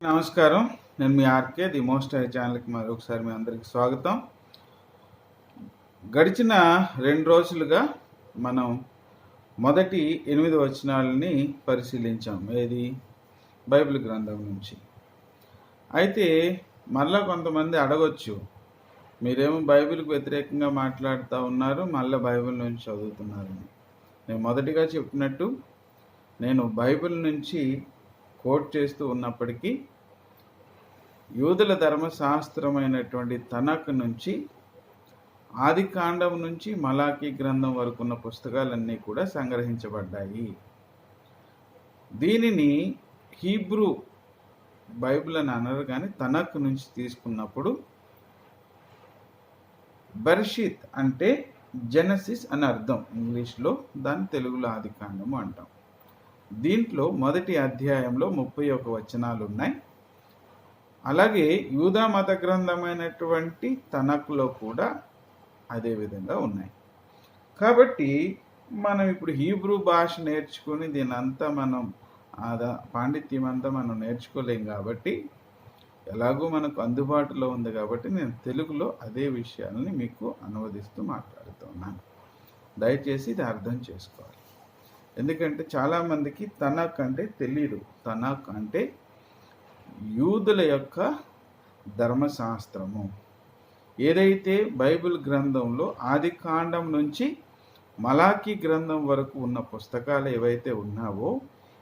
నమస్కారం. నేను మీ RK the most high ఛానల్కి మరొకసారి మీ అందరికి స్వాగతం. గడిచిన 2 రోజులుగా మనం మొదటి 8 వచనాలని పరిశీలించాం. ఏది? బైబిల్ గ్రంథం నుంచి. అయితే మళ్ళా కొంతమంది అడగొచ్చు, మీరేమో బైబిల్కి వ్యతిరేకంగా మాట్లాడుతూ ఉన్నారు, మళ్ళీ బైబిల్ నుంచి చదువుతున్నారని. నేను మొదటిగా చెప్పినట్టు నేను బైబిల్ నుంచి కోట్ చేస్తూ ఉన్నప్పటికీ యూదుల ధర్మశాస్త్రమైనటువంటి తనక్ నుంచి ఆది కాండం నుంచి మలాకీ గ్రంథం వరకు ఉన్న పుస్తకాలన్నీ కూడా సంగ్రహించబడ్డాయి. దీనిని హీబ్రూ బైబిల్ అని అనరు, కానీ తనక్ నుంచి తీసుకున్నప్పుడు బర్షిత్ అంటే జెనసిస్ అని అర్థం ఇంగ్లీష్లో, దాన్ని తెలుగులో ఆది కాండము అంటాం. దీంట్లో మొదటి అధ్యాయంలో 31 వచనాలు ఉన్నాయి. అలాగే యూదా మత గ్రంథమైనటువంటి తనక్లో కూడా అదే విధంగా ఉన్నాయి. కాబట్టి మనం ఇప్పుడు హీబ్రూ భాష నేర్చుకుని దీనంతా మనం పాండిత్యం అంతా మనం నేర్చుకోలేం. కాబట్టి ఎలాగో మనకు అందుబాటులో ఉంది కాబట్టి నేను తెలుగులో అదే విషయాలని మీకు అనువదిస్తూ మాట్లాడుతున్నాను. దయచేసి ఇది అర్థం చేసుకోవాలి. ఎందుకంటే చాలామందికి తనక్ అంటే తెలియదు. తనక్ అంటే యూదుల యొక్క ధర్మశాస్త్రము. ఏదైతే బైబిల్ గ్రంథంలో ఆది కాండం నుంచి మలాకీ గ్రంథం వరకు ఉన్న పుస్తకాలు ఏవైతే ఉన్నావో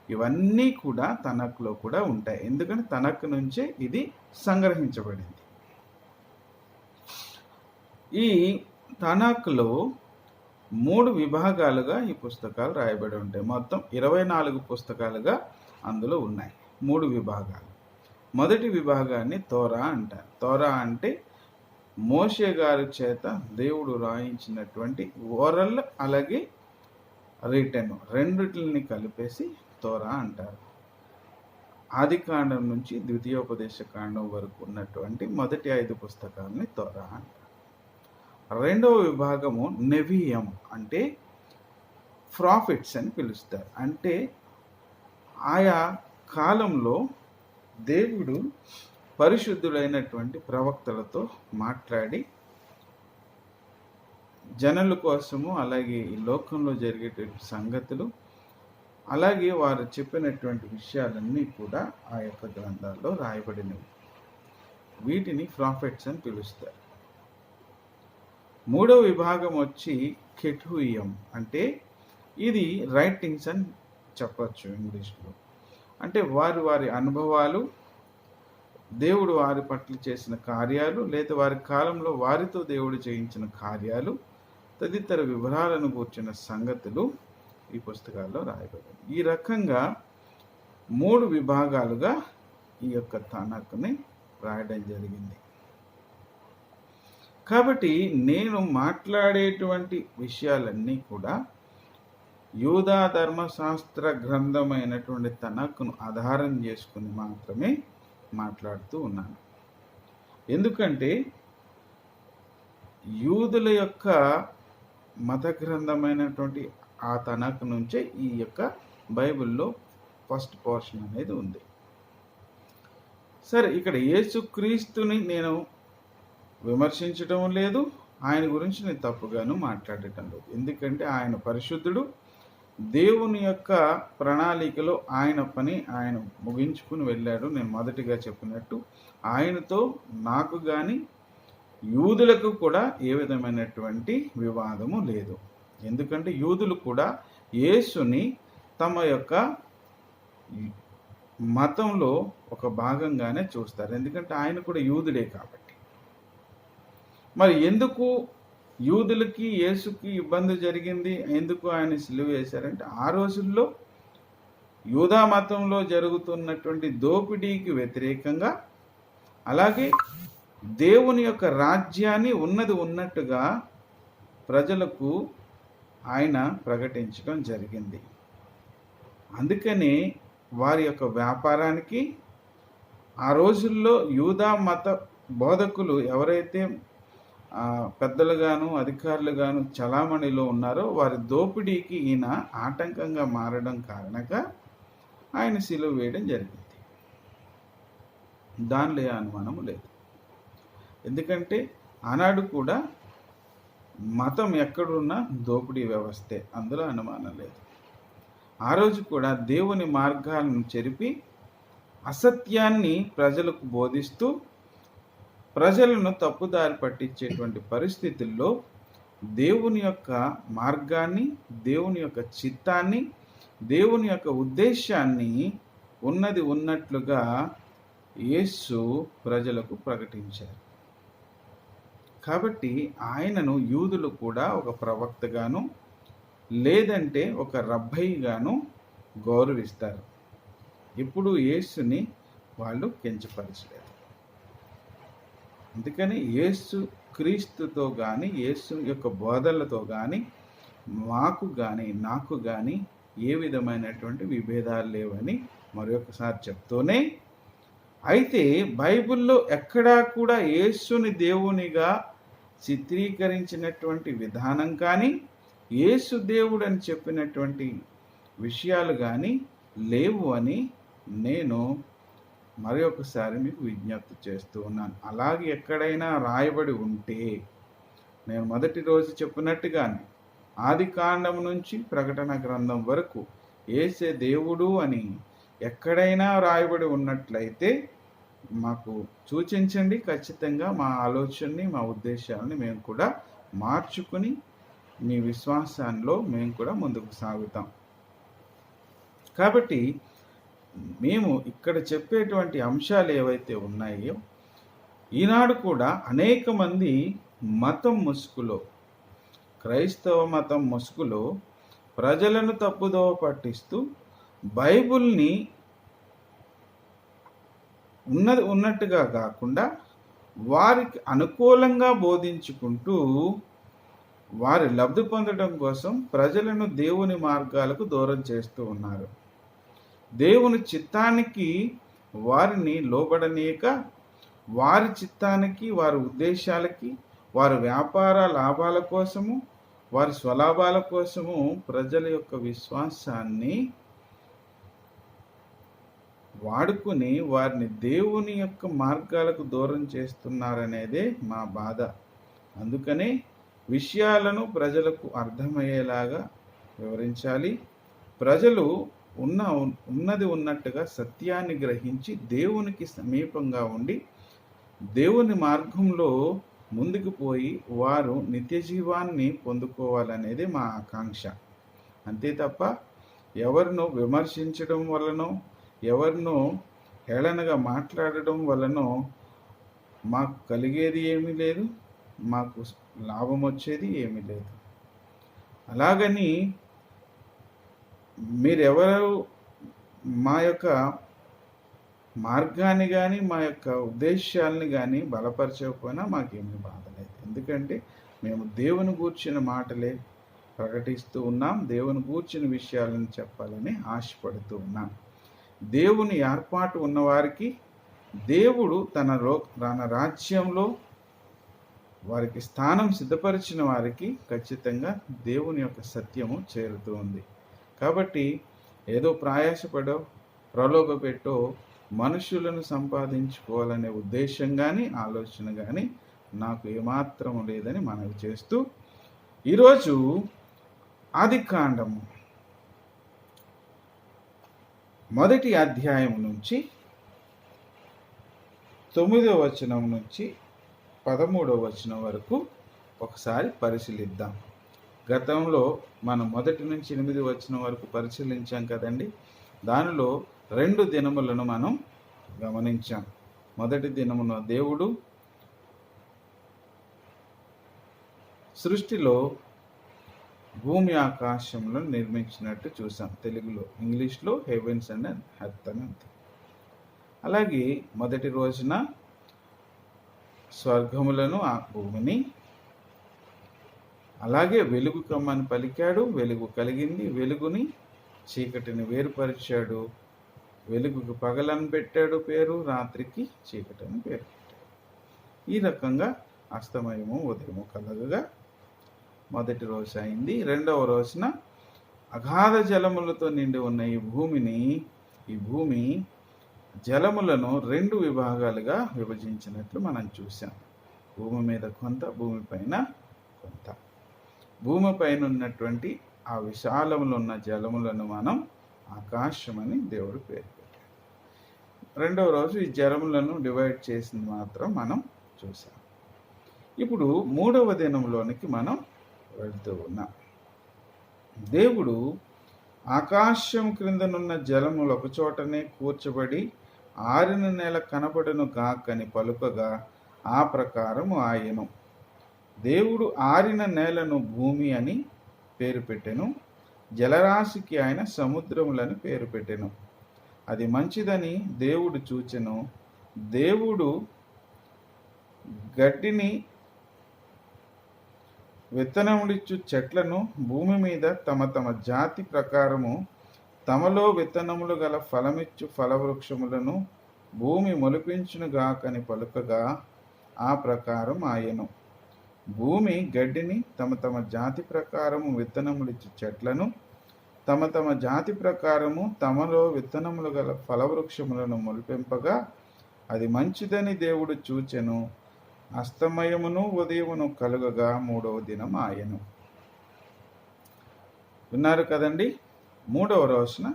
ఇవన్నీ కూడా తనక్లో కూడా ఉంటాయి. ఎందుకంటే తనక్ నుంచే ఇది సంగ్రహించబడింది. ఈ తనక్లో 3 విభాగాలుగా ఈ పుస్తకాలు రాయబడి ఉంటాయి. మొత్తం 24 పుస్తకాలుగా అందులో ఉన్నాయి. 3 విభాగాలు. మొదటి విభాగాన్ని తోరా అంటారు. తోరా అంటే మోషే గారి చేత దేవుడు రాయించినటువంటి ఓరల్ అలాగే రిటన్ రెండిటిని కలిపేసి తోరా అంటారు. ఆది కాండం నుంచి ద్వితీయోపదేశ కాండం వరకు ఉన్నటువంటి మొదటి 5 పుస్తకాలని తోరా అంటారు. రెండవ విభాగము నెవియం అంటే ప్రాఫిట్స్ అని పిలుస్తారు. అంటే ఆయా కాలంలో దేవుడు పరిశుద్ధులైనటువంటి ప్రవక్తలతో మాట్లాడి జనుల కోసము, అలాగే ఈ లోకంలో జరిగేటువంటి సంగతులు, అలాగే వారు చెప్పినటువంటి విషయాలన్నీ కూడా ఆ యొక్క గ్రంథాల్లో రాయబడినవి. వీటిని ప్రాఫిట్స్ అని పిలుస్తారు. మూడవ విభాగం వచ్చి కెటూయియం అంటే ఇది రైటింగ్స్ అని చెప్పచ్చు ఇంగ్లీష్లో. అంటే వారి అనుభవాలు, దేవుడు వారి పట్ల చేసిన కార్యాలు, లేదా వారి కాలంలో వారితో దేవుడు చేయించిన కార్యాలు, తదితర వివరాలను కూర్చున్న సంగతులు ఈ పుస్తకాల్లో రాయబడ్డాయి. ఈ రకంగా 3 విభాగాలుగా ఈ యొక్క తనక్ని రాయడం జరిగింది. కాబట్టి నేను మాట్లాడేటువంటి విషయాలన్నీ కూడా యూదా ధర్మశాస్త్ర గ్రంథమైనటువంటి తనక్ను ఆధారం చేసుకుని మాత్రమే మాట్లాడుతూ ఉన్నాను. ఎందుకంటే యూదుల యొక్క మత గ్రంథమైనటువంటి ఆ తనక్ నుంచే ఈ యొక్క బైబిల్లో ఫస్ట్ పోర్షన్ అనేది ఉంది. సరే, ఇక్కడ యేసుక్రీస్తుని నేను విమర్శించటం లేదు, ఆయన గురించి నేను తప్పుగాను మాట్లాడటం లేదు. ఎందుకంటే ఆయన పరిశుద్ధుడు. దేవుని యొక్క ప్రణాళికలో ఆయన పని ఆయన ముగించుకుని వెళ్ళాడు. నేను మొదటిగా చెప్పినట్టు ఆయనతో నాకు కానీ యూదులకు కూడా ఏ విధమైనటువంటి వివాదము లేదు. ఎందుకంటే యూదులు కూడా యేసుని తమ యొక్క మతంలో ఒక భాగంగానే చూస్తారు. ఎందుకంటే ఆయన కూడా యూదుడే కాబట్టి. మరి ఎందుకు యూదులకి యేసుకి ఇబ్బంది జరిగింది, ఎందుకు ఆయన సిలువ వేశారంటే ఆ రోజుల్లో యూదా మతంలో జరుగుతున్నటువంటి దోపిడీకి వ్యతిరేకంగా, అలాగే దేవుని యొక్క రాజ్యాన్ని ఉన్నట్టుగా ప్రజలకు ఆయన ప్రకటించడం జరిగింది. అందుకని వారి యొక్క వ్యాపారానికి ఆ రోజుల్లో యూదా మత బోధకులు ఎవరైతే పెద్దలుగాను అధికారులుగాను చలామణిలో ఉన్నారో వారి దోపిడీకి ఈయన ఆటంకంగా మారడం కారణంగా ఆయన సిలువ వేయడం జరిగింది. దానిలో ఏ అనుమానము లేదు. ఎందుకంటే ఆనాడు కూడా మతం ఎక్కడున్నా దోపిడీ వ్యవస్థే, అందులో అనుమానం లేదు. ఆ రోజు కూడా దేవుని మార్గాలను చెరిపి అసత్యాన్ని ప్రజలకు బోధిస్తూ ప్రజలను తప్పుదారి పట్టించేటువంటి పరిస్థితుల్లో దేవుని యొక్క మార్గాన్ని, దేవుని యొక్క చిత్తాన్ని, దేవుని యొక్క ఉద్దేశాన్ని ఉన్నది ఉన్నట్లుగా యేసు ప్రజలకు ప్రకటించారు. కాబట్టి ఆయనను యూదులు కూడా ఒక ప్రవక్తగాను లేదంటే ఒక రబ్బయిగాను గౌరవిస్తారు. ఇప్పుడు యేసుని వాళ్ళు కించపరచలేదు. అందుకని యేసు క్రీస్తుతో కానీ, యేసు యొక్క బోధలతో కానీ మాకు కానీ నాకు కానీ ఏ విధమైనటువంటి విభేదాలు లేవని మరొకసారి చెప్తూనే, అయితే బైబిల్లో ఎక్కడా కూడా యేసుని దేవునిగా చిత్రీకరించినటువంటి విధానం కానీ, యేసు దేవుడు అని చెప్పినటువంటి విషయాలు కానీ లేవు అని నేను మరి ఒకసారి మీకు విజ్ఞప్తి చేస్తూ ఉన్నాను. అలాగే ఎక్కడైనా రాయబడి ఉంటే, నేను మొదటి రోజు చెప్పినట్టుగానే ఆది కాండం నుంచి ప్రకటన గ్రంథం వరకు యేసే దేవుడు అని ఎక్కడైనా రాయబడి ఉన్నట్లయితే మాకు సూచించండి. ఖచ్చితంగా మా ఆలోచనని, మా ఉద్దేశాలని మేము కూడా మార్చుకుని మీ విశ్వాసంలో మేము కూడా ముందుకు సాగుతాం. కాబట్టి మేము ఇక్కడ చెప్పేటువంటి అంశాలు ఏవైతే ఉన్నాయో, ఈనాడు కూడా అనేక మంది మతం ముసుగులో, క్రైస్తవ మతం ముసుగులో ప్రజలను తప్పుదోవ పట్టిస్తూ బైబిల్ని ఉన్నది ఉన్నట్టుగా కాకుండా వారికి అనుకూలంగా బోధించుకుంటూ వారి లబ్ధి పొందడం కోసం ప్రజలను దేవుని మార్గాలకు దూరం చేస్తూ ఉన్నారు. దేవుని చిత్తానికి వారిని లోబడనీయక, వారి చిత్తానికి, వారి ఉద్దేశాలకి, వారి వ్యాపార లాభాల కోసము, వారి స్వలాభాల కోసము ప్రజల యొక్క విశ్వాసాన్ని వాడుకుని వారిని దేవుని యొక్క మార్గాలకు దూరం చేస్తున్నారనేదే మా బాధ. అందుకనే విషయాలను ప్రజలకు అర్థమయ్యేలాగా వివరించాలి. ప్రజలు ఉన్నది ఉన్నట్టుగా సత్యాన్ని గ్రహించి దేవునికి సమీపంగా ఉండి దేవుని మార్గంలో ముందుకు పోయి వారు నిత్య జీవాన్ని పొందుకోవాలనేది మా ఆకాంక్ష. అంతే తప్ప ఎవరినో విమర్శించడం వలనో, ఎవరినో హేళనగా మాట్లాడడం వలనో మాకు కలిగేది ఏమీ లేదు, మాకు లాభం వచ్చేది ఏమీ లేదు. అలాగని మీరెవరు మా యొక్క మార్గాన్ని కానీ, మా యొక్క ఉద్దేశాలని కానీ బలపరచకపోయినా మాకేమీ బాధ లేదు. ఎందుకంటే మేము దేవుని గూర్చిన మాటలే ప్రకటిస్తూ ఉన్నాం, దేవుని గూర్చిన విషయాలను చెప్పాలని ఆశపడుతూ ఉన్నాం. దేవుని ఏర్పాటు ఉన్నవారికి దేవుడు తన రాజ్యంలో వారికి స్థానం సిద్ధపరిచిన వారికి ఖచ్చితంగా దేవుని యొక్క సత్యము చేరుతూ ఉంది. కాబట్టి ఏదో ప్రయాసపడో ప్రలోభపెట్టో మనుషులను సంపాదించుకోవాలనే ఉద్దేశం కానీ, ఆలోచన కానీ నాకు ఏమాత్రం లేదని మనవి చేస్తూ, ఈరోజు ఆదికాండము 1వ అధ్యాయం నుంచి 9వ వచనం నుంచి 13వ వచనం వరకు ఒకసారి పరిశీలిద్దాం. గతంలో మనం 1 నుంచి 8 వచనం వరకు పరిశీలించాం కదండి. దానిలో 2 దినములను మనం గమనించాం. మొదటి దినమున దేవుడు సృష్టిలో భూమి ఆకాశంలో నిర్మించినట్టు చూసాం. తెలుగులో, ఇంగ్లీష్లో హెవెన్స్ అండ్ ఎర్త్ అని అంతే. అలాగే మొదటి రోజున స్వర్గములను, ఆ భూమిని, అలాగే వెలుగు కమ్మని పలికాడు, వెలుగు కలిగింది. వెలుగుని చీకటిని వేరుపరిచాడు. వెలుగుకు పగలని పెట్టాడు పేరు, రాత్రికి చీకటిని పేరు పెట్టాడు. ఈ రకంగా అస్తమయము ఉదయము కలగగా మొదటి రోజు అయింది. 2వ రోజున అగాధ జలములతో నిండి ఉన్న ఈ భూమి జలములను 2 విభాగాలుగా విభజించినట్లు మనం చూసాం. భూమి మీద కొంత, భూమిపైన కొంత. భూమిపైన ఉన్నటువంటి ఆ విశాలములో ఉన్న జలములను మనం ఆకాశమని దేవుడు పేరు పెట్టాడు. రెండవ రోజు ఈ జలములను డివైడ్ చేసింది మాత్రం మనం చూసాం. ఇప్పుడు 3వ దినంలోనికి మనం వెళ్తూ ఉన్నాం. దేవుడు ఆకాశం క్రిందనున్న జలములు ఒక చోటనే కూర్చబడి ఆరిన నేల కనబడును గాకని పలుకగా ఆ ప్రకారము ఆయను. దేవుడు ఆరిన నేలను భూమి అని పేరు పెట్టెను, జలరాశికి ఆయన సముద్రములని పేరు పెట్టెను. అది మంచిదని దేవుడు చూచెను. దేవుడు గడ్డిని విత్తనములిచ్చు చెట్లను భూమి మీద తమ తమ జాతి ప్రకారము తమలో విత్తనములు గల ఫలమిచ్చు ఫలవృక్షములను భూమి మొలిపించునుగాకని పలుకగా ఆ ప్రకారం ఆయను. భూమి గడ్డిని తమ తమ జాతి ప్రకారము విత్తనములిచ్చు చెట్లను తమ తమ జాతి ప్రకారము తమలో విత్తనములు గల ఫలవృక్షములను మొలిపింపగా అది మంచిదని దేవుడు చూచెను. అస్తమయమును ఉదయమును కలుగగా 3వ దినం ఆయను. విన్నారు కదండి. 3వ రోజున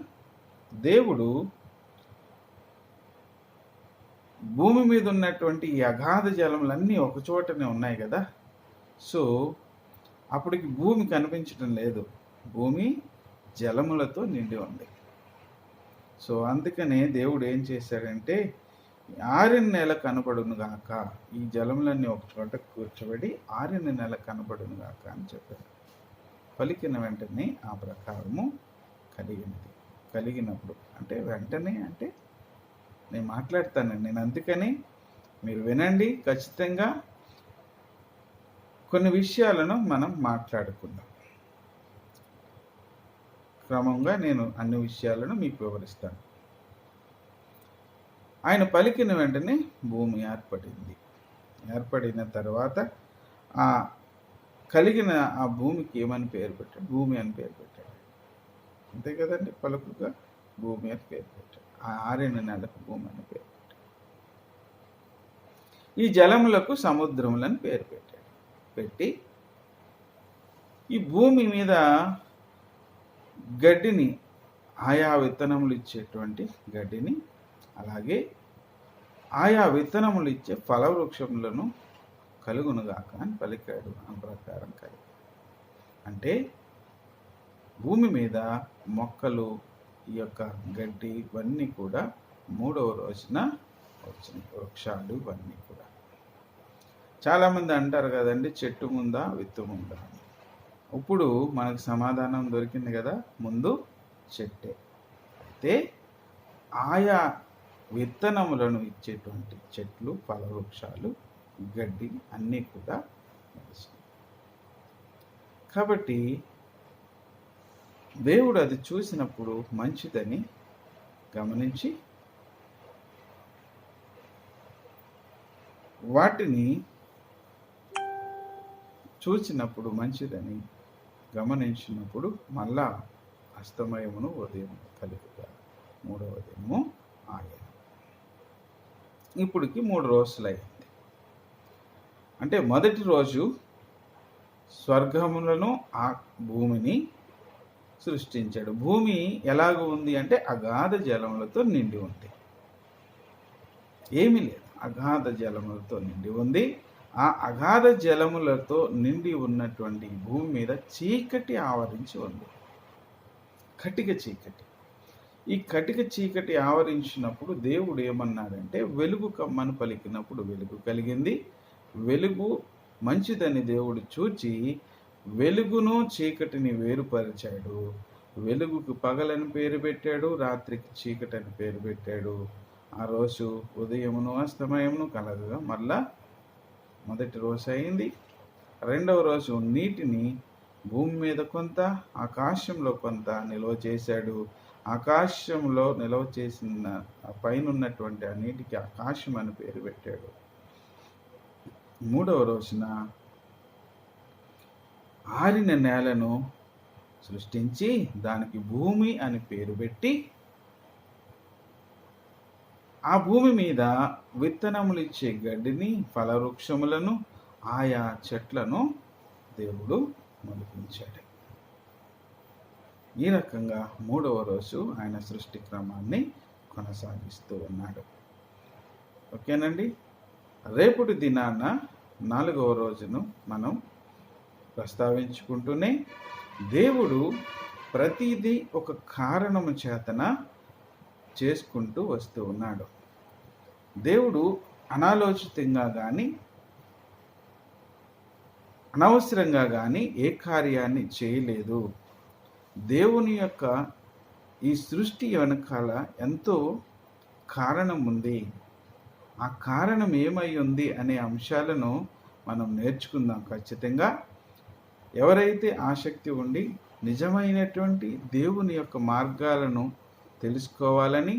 దేవుడు భూమి మీద ఉన్నటువంటి ఈ అగాధ జలములన్నీ ఒక చోటనే ఉన్నాయి కదా. సో అప్పటికి భూమి కనిపించడం లేదు, భూమి జలములతో నిండి ఉంది. సో అందుకనే దేవుడు ఏం చేశాడంటే ఆరిన నెల కనబడును గాక, ఈ జలములన్నీ ఒక చోట కూర్చోబడి ఆరిన నెల కనబడును గాక అని చెప్పాడు. పలికిన వెంటనే ఆ ప్రకారము కలిగినది. కలిగినప్పుడు అంటే వెంటనే అంటే నేను మాట్లాడతానండి, నేను అందుకని మీరు వినండి. ఖచ్చితంగా కొన్ని విషయాలను మనం మాట్లాడుకుందాం. క్రమంగా నేను అన్ని విషయాలను మీకు వివరిస్తాను. ఆయన పలికిన వెంటనే భూమి ఏర్పడింది. ఏర్పడిన తర్వాత ఆ కలిగిన ఆ భూమికి ఏమని పేరు పెట్టాడు? భూమి అని పేరు పెట్టాడు. అంతే కదండి, పలుకుగా భూమి అని పేరు పెట్టాడు. ఆ ఆరిన నెలకు భూమి అని పేరు పెట్టాడు. ఈ జలములకు సముద్రములని పేరు పెట్టాడు. పెట్టి ఈ భూమి మీద గడ్డిని, ఆయా విత్తనములు ఇచ్చేటువంటి గడ్డిని, అలాగే ఆయా విత్తనములు ఇచ్చే ఫలవృక్షములను కలుగునుగాక అని పలికాడు. ఆ ప్రకారం కలిగి అంటే భూమి మీద మొక్కలు, ఈ యొక్క గడ్డి ఇవన్నీ కూడా 3వ రోజున వచ్చినాయి. వృక్షాలు ఇవన్నీ కూడా. చాలామంది అంటారు కదండి, చెట్టు ముందా విత్తు ముందా. ఇప్పుడు మనకు సమాధానం దొరికింది కదా, ముందు చెట్టే. అయితే ఆయా విత్తనములను ఇచ్చేటువంటి చెట్లు, ఫలవృక్షాలు, గడ్డి అన్నీ కూడా నడుస్తాయి. కాబట్టి దేవుడు అది చూసినప్పుడు మంచిదని గమనించి వాటిని చూసినప్పుడు మంచిదని గమనించినప్పుడు మళ్ళా అస్తమయమును ఉదయమును కలుగుగా 3వ దినము ఆయన. ఇప్పటికి 3 రోజులు అయింది. అంటే మొదటి రోజు స్వర్గములను ఆ భూమిని సృష్టించాడు. భూమి ఎలాగ ఉంది అంటే అగాధ జలములతో నిండి ఉంది. ఏమీ లేదు, అగాధ జలములతో నిండి ఉంది. ఆ అగాధ జలములతో నిండి ఉన్నటువంటి భూమి మీద చీకటి ఆవరించి ఉంది. కటిక చీకటి. ఈ కటిక చీకటి ఆవరించినప్పుడు దేవుడు ఏమన్నాడంటే వెలుగు కమ్మని పలికినప్పుడు వెలుగు కలిగింది. వెలుగు మంచిదని దేవుడు చూచి వెలుగును చీకటిని వేరుపరిచాడు. వెలుగుకు పగలని పేరు పెట్టాడు, రాత్రికి చీకటి అని పేరు పెట్టాడు. ఆ రోజు ఉదయమును అస్తమయమును కలగగా మళ్ళా మొదటి రోజు అయింది. రెండవ రోజు నీటిని భూమి మీద కొంత, ఆకాశంలో కొంత నిల్వ చేశాడు. ఆకాశంలో నిల్వ చేసిన పైన ఉన్నటువంటి ఆ నీటికి ఆకాశం అని పేరు పెట్టాడు. మూడవ రోజున ఆరిన నేలను సృష్టించి దానికి భూమి అని పేరు పెట్టి ఆ భూమి మీద విత్తనములు ఇచ్చే గడ్డిని, ఫలవృక్షములను, ఆయా చెట్లను దేవుడు మొలిపించాడు. ఈ రకంగా 3వ రోజు ఆయన సృష్టి క్రమాన్ని కొనసాగిస్తూ ఉన్నాడు. ఓకేనండి. రేపటి దినాన 4వ రోజును మనం ప్రస్తావించుకుంటూనే దేవుడు ప్రతిదీ ఒక కారణము చేతన చేసుకుంటూ వస్తూ ఉన్నాడు. దేవుడు అనాలోచితంగా కానీ అనవసరంగా కానీ ఏ కార్యాన్ని చేయలేదు. దేవుని యొక్క ఈ సృష్టి వెనకాల ఎంతో కారణం ఉంది. ఆ కారణం ఏమై ఉంది అనే అంశాలను మనం నేర్చుకుందాం ఖచ్చితంగా. ఎవరైతే ఆసక్తి ఉండి నిజమైనటువంటి దేవుని యొక్క మార్గాలను తెలుసుకోవాలని,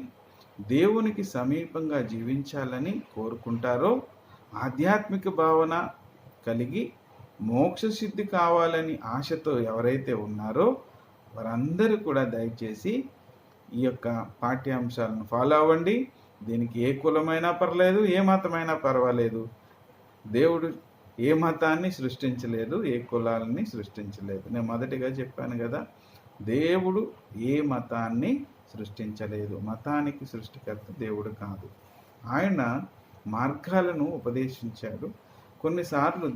దేవునికి సమీపంగా జీవించాలని కోరుకుంటారో, ఆధ్యాత్మిక భావన కలిగి మోక్ష సిద్ధి కావాలని ఆశతో ఎవరైతే ఉన్నారో వారందరూ కూడా దయచేసి ఈ యొక్క పాఠ్యాంశాలను ఫాలో అవ్వండి. దీనికి ఏ కులమైనా పర్లేదు, ఏ మతమైనా పర్వాలేదు. దేవుడు ఏ మతాన్ని సృష్టించలేదు, ఏ కులాలని సృష్టించలేదు. నేను మొదటిగా చెప్పాను కదా, దేవుడు ఏ మతాన్ని సృష్టించలేదు. మతానికి సృష్టికర్త దేవుడు కాదు. ఆయన మార్గాలను ఉపదేశించాడు. కొన్నిసార్లు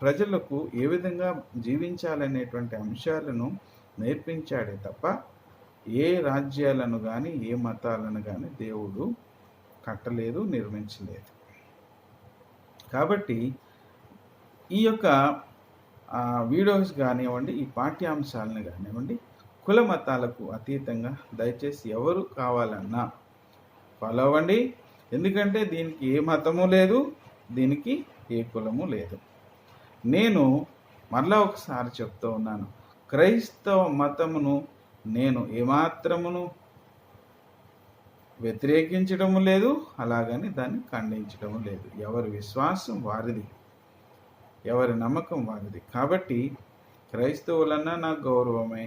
ప్రజలకు ఏ విధంగా జీవించాలనేటువంటి అంశాలను నేర్పించాడే తప్ప ఏ రాజ్యాలను కానీ ఏ మతాలను కానీ దేవుడు కట్టలేదు, నిర్మించలేదు. కాబట్టి ఈ యొక్క వీడియోస్ కానివ్వండి, ఈ పాఠ్యాంశాలను కానివ్వండి, కుల మతాలకు అతీతంగా దయచేసి ఎవరు కావాలన్నా ఫాలో అవ్వండి. ఎందుకంటే దీనికి ఏ మతము లేదు, దీనికి ఏ కులము లేదు. నేను మరలా ఒకసారి చెప్తూ ఉన్నాను, క్రైస్తవ మతమును నేను ఏమాత్రమును వ్యతిరేకించడము లేదు, అలాగని దాన్ని ఖండించడము లేదు. ఎవరి విశ్వాసం వారిది, ఎవరి నమ్మకం వారిది. కాబట్టి క్రైస్తవులన్నా నాకు గౌరవమే,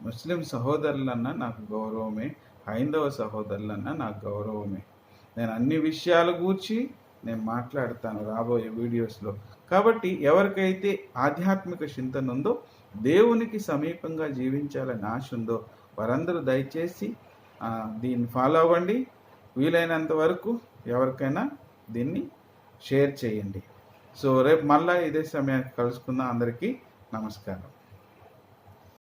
ముస్లిం సహోదరులన్నా నాకు గౌరవమే, హైందవ సహోదరులన్నా నాకు గౌరవమే. నేను అన్ని విషయాల గురించి నేను మాట్లాడతాను రాబోయే వీడియోస్లో. కాబట్టి ఎవరికైతే ఆధ్యాత్మిక చింతన ఉందో, దేవునికి సమీపంగా జీవించాలని ఆశ ఉందో వారందరూ దయచేసి దీన్ని ఫాలో అవ్వండి. వీలైనంత వరకు ఎవరికైనా దీన్ని షేర్ చేయండి. సో రేపు మళ్ళీ ఇదే సమయానికి కలుసుకుందాం. అందరికీ నమస్కారం.